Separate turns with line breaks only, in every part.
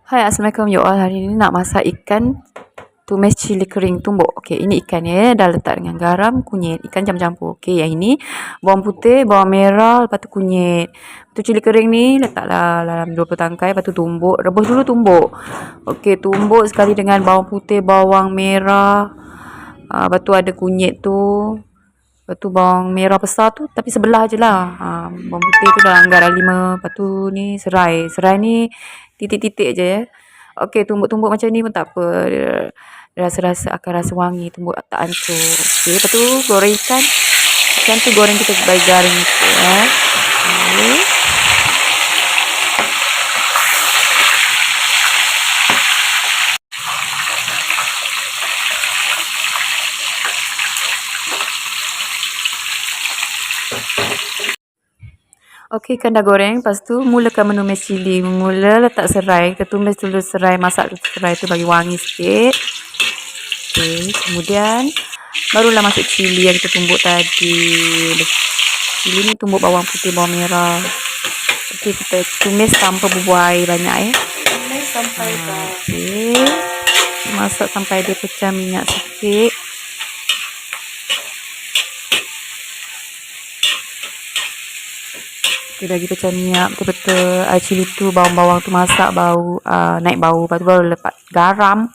Hai, Assalamualaikum you all. Hari ni nak masak ikan tumis cili kering tumbuk. Okey, ini ikannya dah letak dengan garam, kunyit. Ikan campur-campur. Okey, yang ini bawang putih, bawang merah, lepas tu kunyit. Lepas tu cili kering ni letaklah dalam 20 tangkai, lepas tu tumbuk. Rebus dulu tumbuk. Okey, tumbuk sekali dengan bawang putih, bawang merah. Lepas tu ada kunyit tu. Lepas tu bawang merah besar tu tapi sebelah je lah. Bawang putih tu dalam anggaran 5. Lepas tu ni serai. Serai ni titik-titik je ya. Okey, tumbuk-tumbuk macam ni pun tak apa. Rasa-rasa akan rasa wangi, tumbuk tak hancur. Okey, lepas tu goreng ikan. Ikan tu goreng kita bagi garing sikit ya. Okey. Okey, ikan dah goreng. Lepas tu mulakan menumis cili. Mula letak serai. Kita tumis dulu serai. Masak dulu serai tu bagi wangi sikit. Okey, kemudian barulah masuk cili yang kita tumbuk tadi. Cili ni tumbuk bawang putih, bawang merah. Okey, kita tumis tanpa berbuah air banyak ya.
Tumis sampai
okey. Masak sampai dia pecah minyak sikit. Kita bagi pecah minyak betul-betul. Cili tu, bawang-bawang tu masak bau, naik bau. Lepas tu baru letak garam,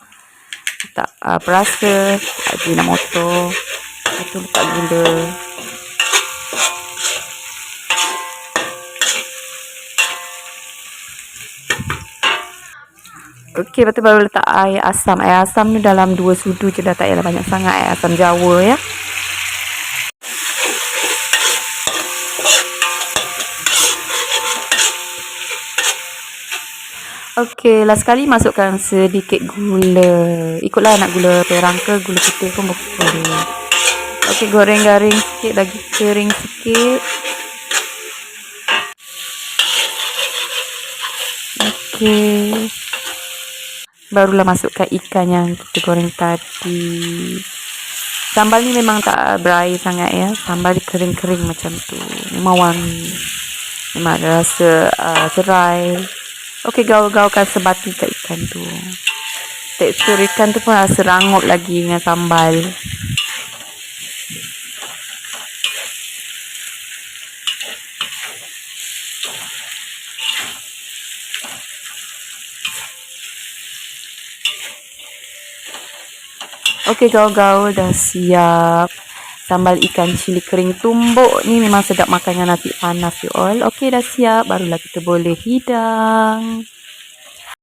letak perasa, letak Ajinomoto. Lepas tu letak gula. Okey, lepas tu baru letak air asam. Air asam ni dalam 2 sudu je dah, tak payah banyak sangat. Air asam Jawa ya. Okey, last sekali masukkan sedikit gula. Ikutlah nak gula perang ke gula putih pun boleh. Okey, goreng garing sikit, bagi kering sikit. Okey. Barulah masukkan ikan yang kita goreng tadi. Sambal ni memang tak berair sangat ya. Sambal dia kering-kering macam tu. Memang wangi. Memang ada rasa serai. Okey, gaul-gaulkan sebati kat ikan tu. Tekstur ikan tu pun rasa rangup lagi dengan sambal. Okey, gaul-gaul dah siap. Sambal ikan cili kering tumbuk ni memang sedap makan dengan nasi panas you all. Okey, dah siap. Barulah kita boleh hidang.